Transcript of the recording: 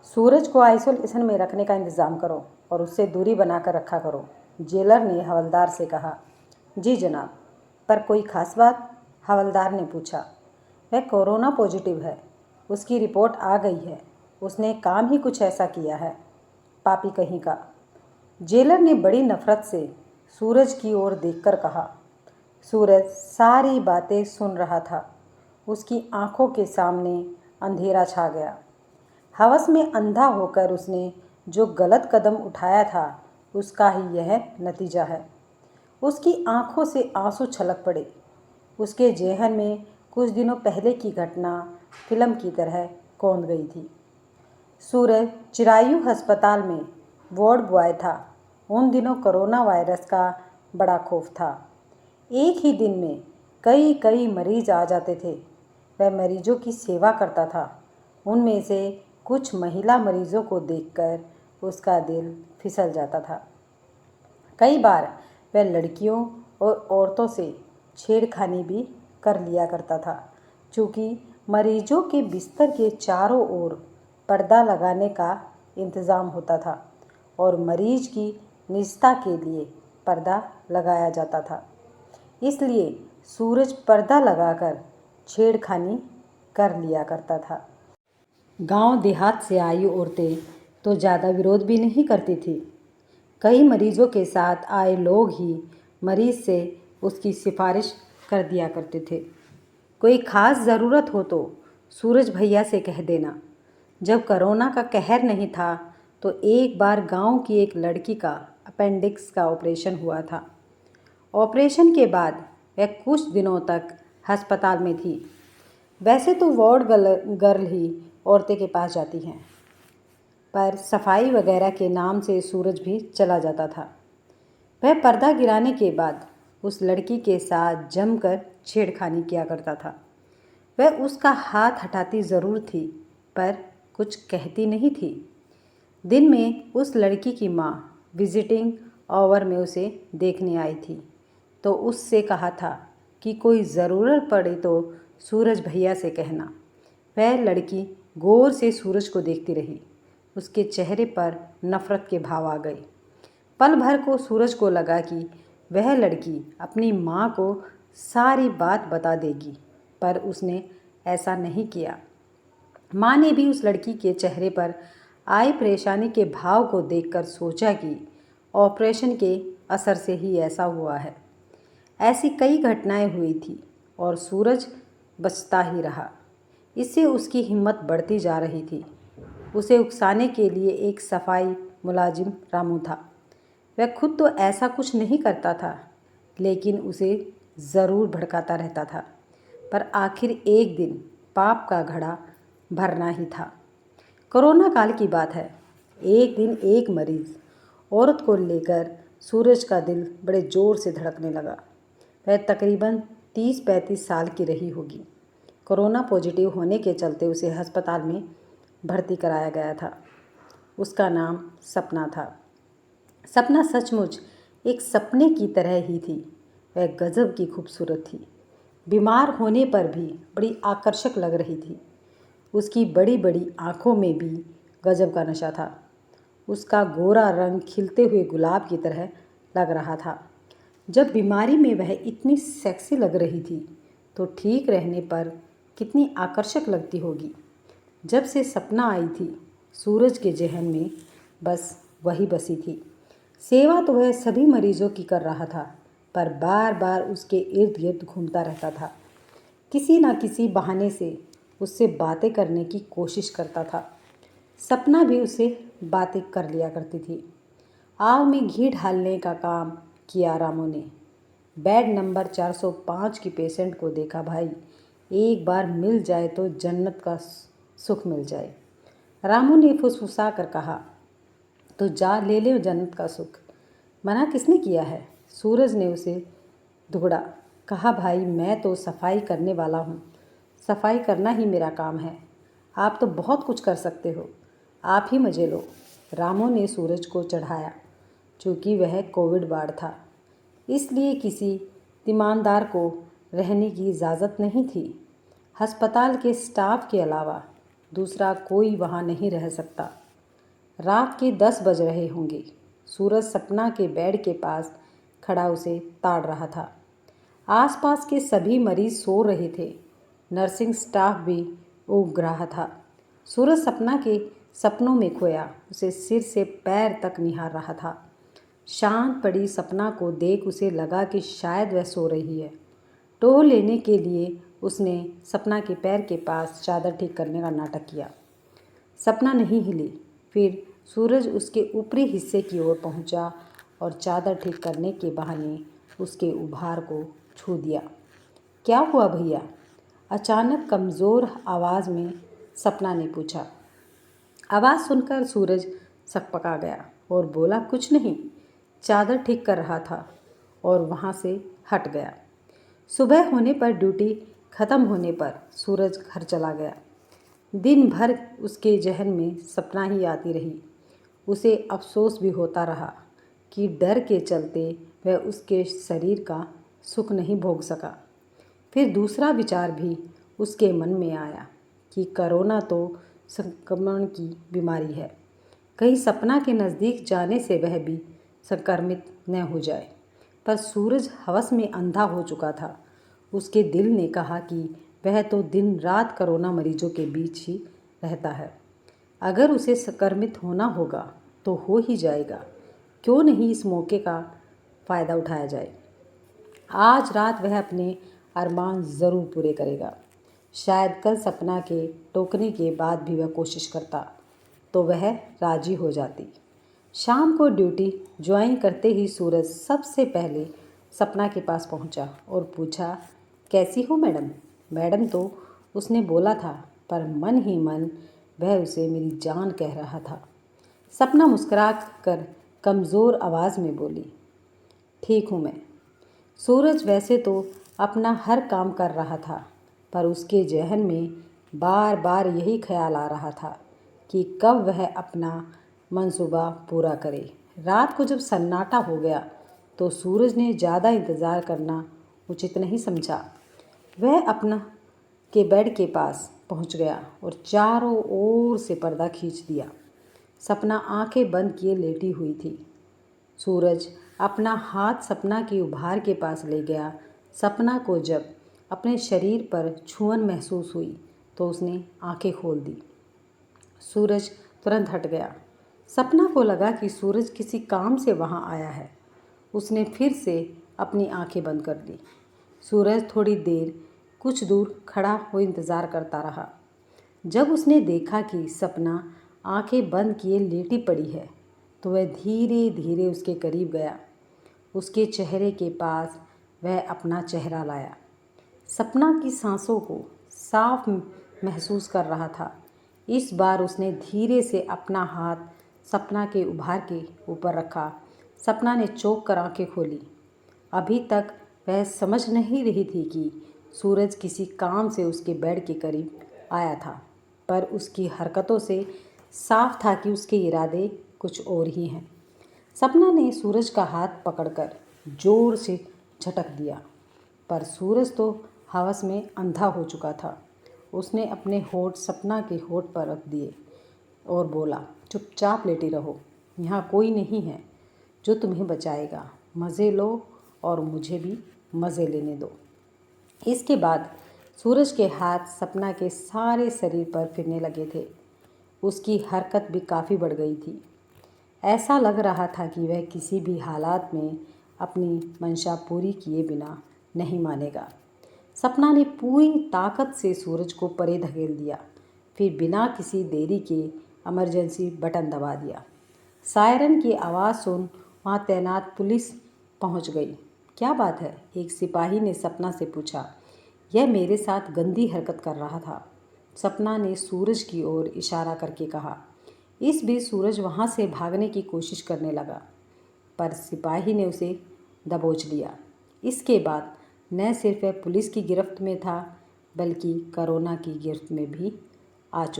सूरज को आइसोलेशन में रखने का इंतज़ाम करो और उससे दूरी बनाकर रखा करो, जेलर ने हवलदार से कहा। जी जनाब। पर कोई खास बात? हवलदार ने पूछा। वह कोरोना पॉजिटिव है, उसकी रिपोर्ट आ गई है। उसने काम ही कुछ ऐसा किया है, पापी कहीं का। जेलर ने बड़ी नफरत से सूरज की ओर देखकर कहा। सूरज सारी बातें सुन रहा था। उसकी आंखों के सामने अंधेरा छा गया। हवस में अंधा होकर उसने जो गलत कदम उठाया था, उसका ही यह नतीजा है। उसकी आंखों से आंसू छलक पड़े। उसके जेहन में कुछ दिनों पहले की घटना फिल्म की तरह कौंध गई थी। सूरज चिरायु अस्पताल में वार्ड बॉय था। उन दिनों कोरोना वायरस का बड़ा खौफ था। एक ही दिन में कई कई मरीज आ जाते थे। वह मरीजों की सेवा करता था। उनमें से कुछ महिला मरीजों को देखकर उसका दिल फिसल जाता था। कई बार वह लड़कियों और औरतों से छेड़खानी भी कर लिया करता था। चूँकि मरीजों के बिस्तर के चारों ओर पर्दा लगाने का इंतज़ाम होता था और मरीज की निजता के लिए पर्दा लगाया जाता था, इसलिए सूरज पर्दा लगाकर छेड़खानी कर लिया करता था। गांव देहात से आई औरतें तो ज़्यादा विरोध भी नहीं करती थी। कई मरीजों के साथ आए लोग ही मरीज से उसकी सिफारिश कर दिया करते थे। कोई ख़ास ज़रूरत हो तो सूरज भैया से कह देना। जब कोरोना का कहर नहीं था तो एक बार गांव की एक लड़की का अपेंडिक्स का ऑपरेशन हुआ था। ऑपरेशन के बाद वह कुछ दिनों तक अस्पताल में थी। वैसे तो वार्ड गर्ल ही औरतें के पास जाती हैं, पर सफाई वगैरह के नाम से सूरज भी चला जाता था। वह पर्दा गिराने के बाद उस लड़की के साथ जमकर छेड़खानी किया करता था। वह उसका हाथ हटाती ज़रूर थी, पर कुछ कहती नहीं थी। दिन में उस लड़की की माँ विजिटिंग आवर में उसे देखने आई थी, तो उससे कहा था कि कोई ज़रूरत पड़े तो सूरज भैया से कहना। वह लड़की गौर से सूरज को देखती रही। उसके चेहरे पर नफ़रत के भाव आ गए। पल भर को सूरज को लगा कि वह लड़की अपनी माँ को सारी बात बता देगी, पर उसने ऐसा नहीं किया। माँ ने भी उस लड़की के चेहरे पर आई परेशानी के भाव को देखकर सोचा कि ऑपरेशन के असर से ही ऐसा हुआ है। ऐसी कई घटनाएं हुई थी और सूरज बचता ही रहा। इससे उसकी हिम्मत बढ़ती जा रही थी। उसे उकसाने के लिए एक सफाई मुलाजिम रामू था। वह खुद तो ऐसा कुछ नहीं करता था, लेकिन उसे ज़रूर भड़काता रहता था। पर आखिर एक दिन पाप का घड़ा भरना ही था। कोरोना काल की बात है। एक दिन एक मरीज औरत को लेकर सूरज का दिल बड़े ज़ोर से धड़कने लगा। वह तकरीबन 30-35 साल की रही होगी। कोरोना पॉजिटिव होने के चलते उसे अस्पताल में भर्ती कराया गया था। उसका नाम सपना था। सपना सचमुच एक सपने की तरह ही थी। वह गजब की खूबसूरत थी। बीमार होने पर भी बड़ी आकर्षक लग रही थी। उसकी बड़ी बड़ी आँखों में भी गजब का नशा था। उसका गोरा रंग खिलते हुए गुलाब की तरह लग रहा था। जब बीमारी में वह इतनी सेक्सी लग रही थी, तो ठीक रहने पर कितनी आकर्षक लगती होगी। जब से सपना आई थी, सूरज के जहन में बस वही बसी थी। सेवा तो वह सभी मरीजों की कर रहा था, पर बार बार उसके इर्द गिर्द घूमता रहता था। किसी न किसी बहाने से उससे बातें करने की कोशिश करता था। सपना भी उससे बातें कर लिया करती थी। आग में घी डालने का काम किया रामू ने। बेड नंबर 405 की पेशेंट को देखा। भाई, एक बार मिल जाए तो जन्नत का सुख मिल जाए। रामू ने फुसफुसा कर कहा, तो जा ले ले जन्नत का सुख। मना किसने किया है? सूरज ने उसे दुगड़ा। कहा, भाई मैं तो सफाई करने वाला हूँ। सफाई करना ही मेरा काम है। आप तो बहुत कुछ कर सकते हो, आप ही मजे लो। रामू ने सूरज को चढ़ाया। चूँकि वह कोविड वार्ड था, इसलिए किसी तीमानदार को रहने की इजाज़त नहीं थी। अस्पताल के स्टाफ के अलावा दूसरा कोई वहाँ नहीं रह सकता। रात के 10 बज रहे होंगे। सूरज सपना के बेड के पास खड़ा उसे ताड़ रहा था। आसपास के सभी मरीज सो रहे थे। नर्सिंग स्टाफ भी ऊँघ रहा था। सूरज सपना के सपनों में खोया उसे सिर से पैर तक निहार रहा था। शांत पड़ी सपना को देख उसे लगा कि शायद वह सो रही है। टोह लेने के लिए उसने सपना के पैर के पास चादर ठीक करने का नाटक किया। सपना नहीं हिली। फिर सूरज उसके ऊपरी हिस्से की ओर पहुंचा और चादर ठीक करने के बहाने उसके उभार को छू दिया। क्या हुआ भैया? अचानक कमज़ोर आवाज़ में सपना ने पूछा। आवाज़ सुनकर सूरज सकपका गया और बोला, कुछ नहीं, चादर ठीक कर रहा था, और वहाँ से हट गया। सुबह होने पर ड्यूटी ख़त्म होने पर सूरज घर चला गया। दिन भर उसके जहन में सपना ही आती रही। उसे अफसोस भी होता रहा कि डर के चलते वह उसके शरीर का सुख नहीं भोग सका। फिर दूसरा विचार भी उसके मन में आया कि कोरोना तो संक्रमण की बीमारी है, कहीं सपना के नज़दीक जाने से वह भी संक्रमित न हो जाए। पर सूरज हवस में अंधा हो चुका था। उसके दिल ने कहा कि वह तो दिन रात कोरोना मरीजों के बीच ही रहता है। अगर उसे संक्रमित होना होगा तो हो ही जाएगा। क्यों नहीं इस मौके का फ़ायदा उठाया जाए। आज रात वह अपने अरमान ज़रूर पूरे करेगा। शायद कल सपना के टोकने के बाद भी वह कोशिश करता तो वह राजी हो जाती। शाम को ड्यूटी ज्वाइन करते ही सूरज सबसे पहले सपना के पास पहुंचा और पूछा, कैसी हो मैडम? मैडम तो उसने बोला था, पर मन ही मन वह उसे मेरी जान कह रहा था। सपना मुस्कुरा कर कमज़ोर आवाज़ में बोली, ठीक हूँ मैं। सूरज वैसे तो अपना हर काम कर रहा था, पर उसके जहन में बार बार यही ख्याल आ रहा था कि कब वह अपना मंसूबा पूरा करे। रात को जब सन्नाटा हो गया तो सूरज ने ज़्यादा इंतज़ार करना उचित नहीं समझा। वह अपना के बेड के पास पहुंच गया और चारों ओर से पर्दा खींच दिया। सपना आंखें बंद किए लेटी हुई थी। सूरज अपना हाथ सपना के उभार के पास ले गया। सपना को जब अपने शरीर पर छुअन महसूस हुई तो उसने आंखें खोल दी। सूरज तुरंत हट गया। सपना को लगा कि सूरज किसी काम से वहाँ आया है। उसने फिर से अपनी आंखें बंद कर ली। सूरज थोड़ी देर कुछ दूर खड़ा हो इंतज़ार करता रहा। जब उसने देखा कि सपना आंखें बंद किए लेटी पड़ी है तो वह धीरे धीरे उसके करीब गया। उसके चेहरे के पास वह अपना चेहरा लाया। सपना की सांसों को साफ महसूस कर रहा था। इस बार उसने धीरे से अपना हाथ सपना के उभार के ऊपर रखा। सपना ने चौंक कर आंखें खोली। अभी तक वह समझ नहीं रही थी कि सूरज किसी काम से उसके बेड के करीब आया था, पर उसकी हरकतों से साफ था कि उसके इरादे कुछ और ही हैं। सपना ने सूरज का हाथ पकड़कर जोर से झटक दिया, पर सूरज तो हवस में अंधा हो चुका था। उसने अपने होठ सपना के होठ पर रख दिए और बोला, चुपचाप लेटी रहो, यहाँ कोई नहीं है जो तुम्हें बचाएगा। मज़े लो और मुझे भी मज़े लेने दो। इसके बाद सूरज के हाथ सपना के सारे शरीर पर फिरने लगे थे। उसकी हरकत भी काफ़ी बढ़ गई थी। ऐसा लग रहा था कि वह किसी भी हालात में अपनी मंशा पूरी किए बिना नहीं मानेगा। सपना ने पूरी ताकत से सूरज को परे धकेल दिया। फिर बिना किसी देरी के इमरजेंसी बटन दबा दिया। सायरन की आवाज़ सुन वहाँ तैनात पुलिस पहुँच गई। क्या बात है? एक सिपाही ने सपना से पूछा। यह मेरे साथ गंदी हरकत कर रहा था, सपना ने सूरज की ओर इशारा करके कहा। इस बीच सूरज वहाँ से भागने की कोशिश करने लगा, पर सिपाही ने उसे दबोच लिया। इसके बाद न सिर्फ वह पुलिस की गिरफ्त में था, बल्कि कोरोना की गिरफ्त में भी आ चुका।